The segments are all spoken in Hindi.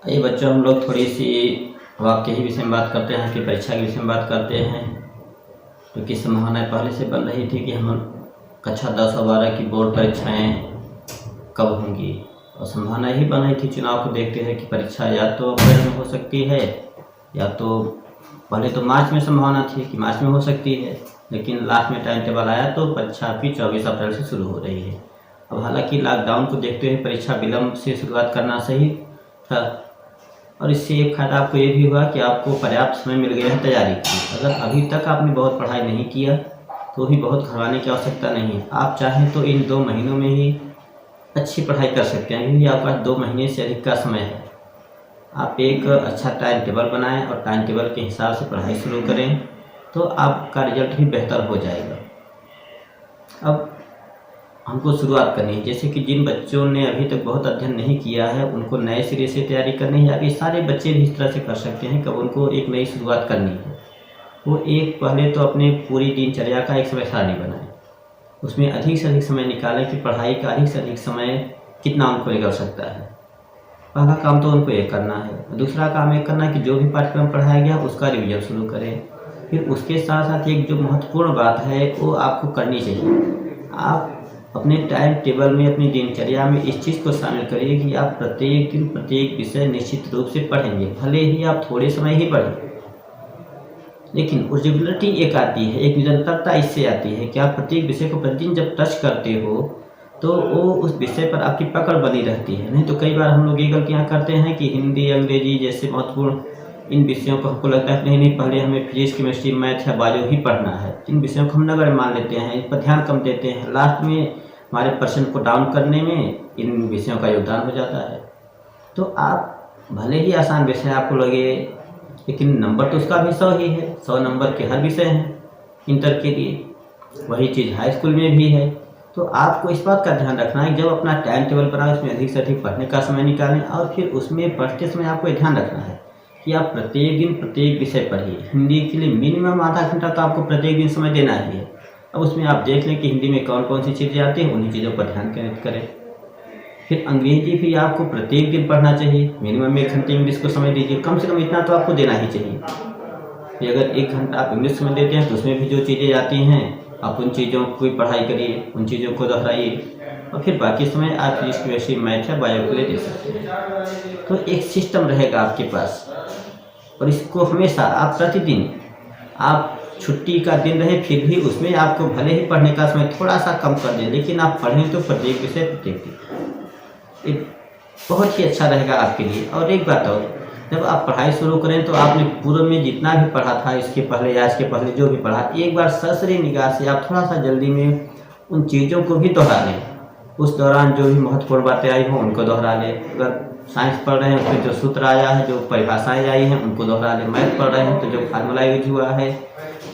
ये बच्चों, हम लोग थोड़ी सी वाक़ ही विषय में बात करते हैं कि परीक्षा के विषय में बात करते हैं। तो किस संभावनाएं पहले से बन रही थी कि हम कक्षा 10 और 12 की बोर्ड परीक्षाएं कब होंगी, और संभावना यही बन रही थी चुनाव को देखते हुए कि परीक्षा या तो अप्रैल में हो सकती है, या तो पहले तो मार्च में संभावना थी कि मार्च में हो सकती है, लेकिन लास्ट में टाइम टेबल आया तो परीक्षा भी 24 अप्रैल से शुरू हो रही है। अब हालांकि लॉकडाउन को देखते हुए परीक्षा विलम्ब से शुरुआत करना सही था, और इससे एक फ़ायदा आपको ये भी हुआ कि आपको पर्याप्त समय मिल गया है तैयारी की। अगर अभी तक आपने बहुत पढ़ाई नहीं किया तो भी बहुत घबराने की आवश्यकता नहीं है। आप चाहें तो इन 2 महीनों में ही अच्छी पढ़ाई कर सकते हैं, क्योंकि आपके पास 2 महीने से अधिक का समय है। आप एक अच्छा टाइम टेबल बनाएं और टाइम टेबल के हिसाब से पढ़ाई शुरू करें तो आपका रिजल्ट भी बेहतर हो जाएगा। अब हमको शुरुआत करनी है, जैसे कि जिन बच्चों ने अभी तक बहुत अध्ययन नहीं किया है उनको नए सिरे से तैयारी करनी है। अभी सारे बच्चे भी इस तरह से कर सकते हैं कि उनको एक नई शुरुआत करनी है। वो एक पहले तो अपने पूरी दिनचर्या का एक समय सारणी बनाएं, उसमें अधिक से अधिक समय निकालें कि पढ़ाई का अधिक से अधिक समय कितना उनको निकल सकता है। पहला काम तो उनको ये करना है। दूसरा काम ये करना है कि जो भी पाठ्यक्रम पढ़ाया गया उसका रिवीजन शुरू करें। फिर उसके साथ साथ एक जो महत्वपूर्ण बात है वो आपको करनी चाहिए। आप अपने टाइम टेबल में, अपनी दिनचर्या में इस चीज़ को शामिल करिए कि आप प्रत्येक दिन प्रत्येक विषय निश्चित रूप से पढ़ेंगे। भले ही आप थोड़े समय ही पढ़ें, लेकिन उस रेगुलरिटी एक आती है, एक निरंतरता इससे आती है कि आप प्रत्येक विषय को प्रतिदिन जब टच करते हो तो वो उस विषय पर आपकी पकड़ बनी रहती है। नहीं तो कई बार हम लोग ये गलतियाँ करते हैं कि हिंदी, अंग्रेजी जैसे महत्वपूर्ण इन विषयों को हमको लगता है कि नहीं पहले हमें फिजिक्स, केमिस्ट्री, मैथ या बायो ही पढ़ना है। इन विषयों को हम नगण्य मान लेते हैं, इस पर ध्यान कम देते हैं। लास्ट में हमारे पर्सन को डाउन करने में इन विषयों का योगदान हो जाता है। तो आप भले ही आसान विषय आपको लगे, लेकिन नंबर तो उसका भी 100 ही है। 100 नंबर के हर विषय हैं इंटर के लिए। वही चीज़ हाई स्कूल में भी है। तो आपको इस बात का ध्यान रखना है कि जब अपना टाइम टेबल बनाएं उसमें अधिक से अधिक पढ़ने का समय निकालें, और फिर उसमें पढ़ते समय आपको ध्यान रखना है कि आप प्रत्येक दिन प्रत्येक विषय पढ़िए। हिंदी के लिए मिनिमम आधा घंटा तो आपको प्रत्येक दिन समय देना ही है। अब उसमें आप देख लें कि हिंदी में कौन कौन सी चीज़ें आती हैं, उन्हीं चीज़ों पर ध्यान केंद्रित करें। फिर अंग्रेजी भी आपको प्रत्येक दिन पढ़ना चाहिए। मिनिमम 1 घंटे इंग्लिश को समय दीजिए, कम से कम इतना तो आपको देना ही चाहिए। फिर अगर 1 घंटा आप इंग्लिश में देते हैं तो उसमें भी जो चीज़ें आती हैं आप उन चीज़ों की पढ़ाई करिए, उन चीज़ों को दोहराइए, और फिर बाकी समय आप फिजिक्स, केमिस्ट्री, मैथ या बायो के लिए दे सकते हैं। तो एक सिस्टम रहेगा आपके पास, और इसको हमेशा आप प्रतिदिन, आप छुट्टी का दिन रहे फिर भी उसमें आपको भले ही पढ़ने का समय थोड़ा सा कम कर दें, लेकिन आप पढ़ें तो प्रत्येक विषय प्रत्येक दिन। ये बहुत ही अच्छा रहेगा आपके लिए। और एक बात और, जब आप पढ़ाई शुरू करें तो आपने पूर्व में जितना भी पढ़ा था, इसके पहले या इसके पहले जो भी पढ़ा, एक बार सरसरी निगाह से आप थोड़ा सा जल्दी में उन चीज़ों को भी दोहरा लें। उस दौरान जो भी महत्वपूर्ण बातें आई हों उनको दोहरा लें। अगर साइंस पढ़ रहे हैं उसमें जो सूत्र आया है, जो परिभाषाएँ आई हैं उनको दोहरा लें। मैथ पढ़ रहे हैं तो जो फार्मूला यूज हुआ है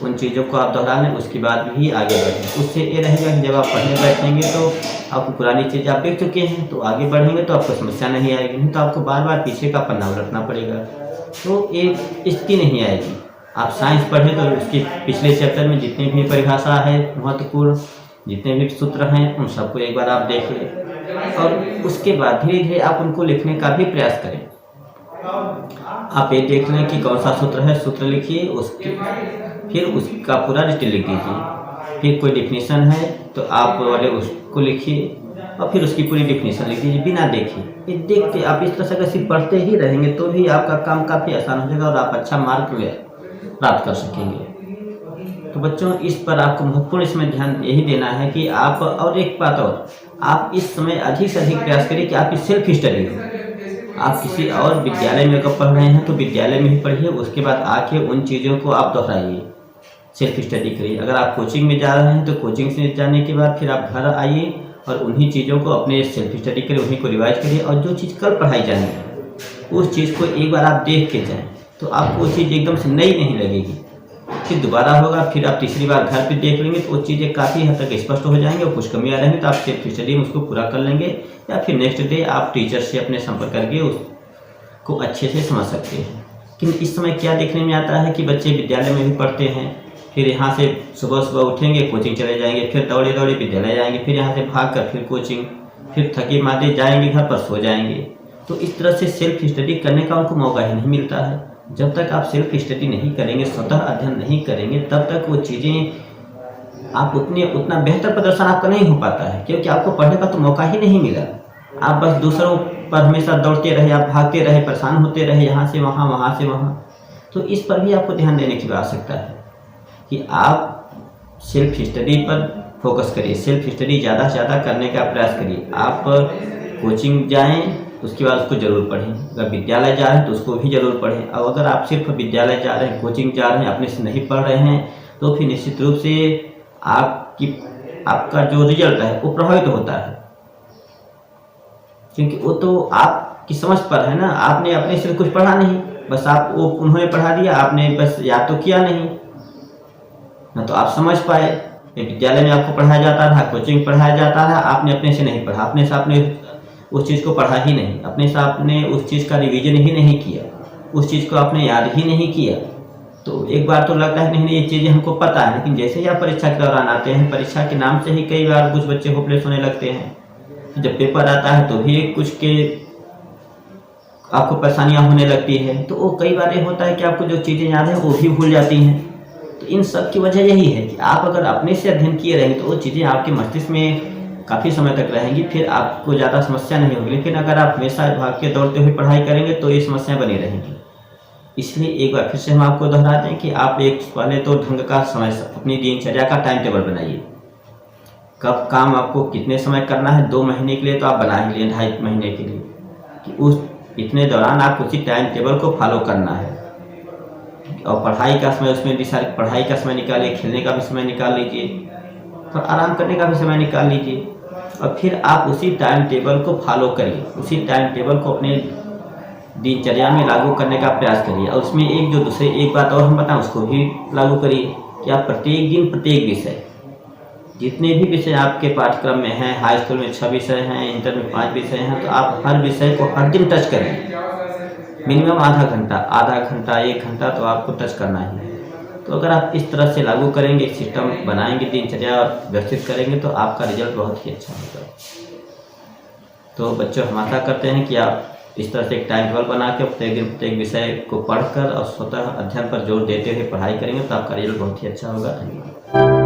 उन चीज़ों को आप दोहरा लें, उसके बाद भी आगे बढ़ें। उससे ये रहेगा कि जब आप पढ़ने बैठेंगे तो आपको पुरानी चीज़ आप देख चुके हैं, तो आगे बढ़ेंगे तो आपको समस्या नहीं आएगी। नहीं तो आपको बार बार पीछे का पन्ना उलटना पड़ेगा, तो एक स्थिति नहीं आएगी। आप साइंस पढ़ें तो उसके पिछले चैप्टर में जितनी भी परिभाषा है महत्वपूर्ण, जितने भी सूत्र हैं उन सबको एक बार आप देख लें, और उसके बाद धीरे धीरे आप उनको लिखने का भी प्रयास करें। आप ये देख लें कि कौन सा सूत्र है, सूत्र लिखिए, फिर उसका पूरा डिटेल लिख दीजिए। फिर कोई डिफिनीशन है तो आप वाले उसको लिखिए, और फिर उसकी पूरी डिफिनीशन लिख दीजिए बिना देखे। ये देखते आप इस तरह से अगर सिर्फ पढ़ते ही रहेंगे तो भी आपका काम काफ़ी आसान हो जाएगा और आप अच्छा मार्क प्राप्त कर सकेंगे। तो बच्चों, इस पर आपको महत्वपूर्ण इसमें ध्यान यही देना है कि आप, और एक बात और, आप इस समय अधिक से अधिक प्रयास करिए कि आपकी सेल्फ स्टडी हो। आप किसी और विद्यालय में अगर पढ़ रहे हैं तो विद्यालय में ही पढ़िए, उसके बाद आके उन चीज़ों को आप दोहराइए, सेल्फ स्टडी करिए। अगर आप कोचिंग में जा रहे हैं तो कोचिंग से जाने के बाद फिर आप घर आइए और उन्हीं चीज़ों को अपने सेल्फ स्टडी करिए, उन्हीं को रिवाइज करिए, और जो चीज़ कल पढ़ाई जानी है उस चीज़ को एक बार आप देख के जाएँ तो आपको वो चीज़ एकदम से नई नहीं लगेगी। फिर दोबारा होगा, फिर आप तीसरी बार घर पे देख लेंगे तो वो चीज़ें काफ़ी हद तक स्पष्ट हो जाएंगी, और कुछ कमियाँ रहेंगी तो आप सेल्फ स्टडी में उसको पूरा कर लेंगे, या फिर नेक्स्ट डे आप टीचर से अपने संपर्क करके उसको अच्छे से समझ सकते हैं। लेकिन इस समय क्या देखने में आता है कि बच्चे विद्यालय में भी पढ़ते हैं, फिर यहाँ से सुबह सुबह उठेंगे, कोचिंग चले जाएंगे, फिर दौड़े दौड़े विद्यालय जाएंगे, फिर यहाँ से भाग कर फिर कोचिंग, फिर थके मादे जाएंगे घर पर सो जाएंगे, तो इस तरह से सेल्फ स्टडी करने का उनको मौका ही नहीं मिलता है। जब तक आप सेल्फ स्टडी नहीं करेंगे, स्वतः अध्ययन नहीं करेंगे, तब तक वो चीज़ें आप उतना बेहतर प्रदर्शन आपका नहीं हो पाता है, क्योंकि आपको पढ़ने का तो मौका ही नहीं मिला। आप बस दूसरों पर हमेशा दौड़ते रहे, आप भागते रहे, परेशान होते रहे, यहाँ से वहाँ, वहाँ से वहाँ। तो इस पर भी आपको ध्यान देने की आवश्यकता है कि आप सेल्फ स्टडी पर फोकस करिए, सेल्फ स्टडी ज़्यादा से ज़्यादा करने का प्रयास करिए। आप कोचिंग जाएं, उसके बाद उसको ज़रूर पढ़ें। अगर विद्यालय जा रहे हैं तो उसको भी ज़रूर पढ़ें। और अगर आप सिर्फ विद्यालय जा रहे हैं, कोचिंग जा रहे हैं, अपने से नहीं पढ़ रहे हैं, तो फिर निश्चित रूप से आपका जो रिजल्ट है वो प्रभावित होता है, क्योंकि वो तो आपकी समझ पर है ना। आपने अपने से कुछ पढ़ा नहीं, बस आप वो उन्होंने पढ़ा दिया, आपने बस याद तो किया नहीं, ना तो आप समझ पाए। विद्यालय में आपको पढ़ाया जाता था, कोचिंग पढ़ाया जाता था, आपने अपने से नहीं पढ़ा, अपने से आपने उस चीज़ को पढ़ा ही नहीं, अपने से आपने उस चीज़ का रिवीजन ही नहीं किया, उस चीज़ को आपने याद ही नहीं किया। तो एक बार तो लगता है नहीं ये चीज़ें हमको पता है, लेकिन जैसे ही आप परीक्षा के दौरान आते हैं, परीक्षा के नाम से ही कई बार कुछ बच्चे होपलेस होने लगते हैं। जब पेपर आता है तो भी कुछ के आपको परेशानियाँ होने लगती है। तो वो कई बार ये होता है कि आपको जो चीज़ें याद है वो भी भूल जाती हैं। तो इन सब की वजह यही है कि आप अगर अपने से अध्ययन किए रहेंगे तो वो चीज़ें आपके मस्तिष्क में काफ़ी समय तक रहेंगी, फिर आपको ज़्यादा समस्या नहीं होगी। लेकिन अगर आप हमेशा भाग के दौड़ते हुए पढ़ाई करेंगे तो ये समस्याएं बनी रहेंगी। इसलिए एक बार फिर से हम आपको दोहराते हैं कि आप पहले तो ढंग का समय, अपनी दिनचर्या का टाइम टेबल बनाइए। कब काम आपको कितने समय करना है, 2 महीने के लिए तो आप बना ही लिए, 2.5 महीने के लिए, कि उस इतने दौरान आप उसी टाइम टेबल को फॉलो करना है। और पढ़ाई का समय उसमें डिसाइड, पढ़ाई का समय निकालिए, खेलने का भी समय निकाल लीजिए, और आराम करने का भी समय निकाल लीजिए। और फिर आप उसी टाइम टेबल को फॉलो करिए, उसी टाइम टेबल को अपने दिनचर्या में लागू करने का प्रयास करिए। और उसमें एक बात और हम बताएं, उसको भी लागू करिए कि आप प्रत्येक दिन प्रत्येक विषय, जितने भी विषय आपके पाठ्यक्रम में हैं, हाई स्कूल में 6 विषय हैं, इंटर में 5 विषय हैं, तो आप हर विषय को हर दिन टच करें। मिनिमम आधा घंटा 1 घंटा तो आपको टच करना ही है। तो अगर आप इस तरह से लागू करेंगे, सिस्टम बनाएंगे, दिनचर्या व्यवस्थित करेंगे, तो आपका रिजल्ट बहुत ही अच्छा होगा। तो बच्चों, हम आशा करते हैं कि आप इस तरह से एक टाइम टेबल बना के प्रत्येक दिन प्रत्येक विषय को पढ़कर और स्वतः अध्ययन पर जोर देते हुए पढ़ाई करेंगे तो आपका रिजल्ट बहुत ही अच्छा होगा। धन्यवाद।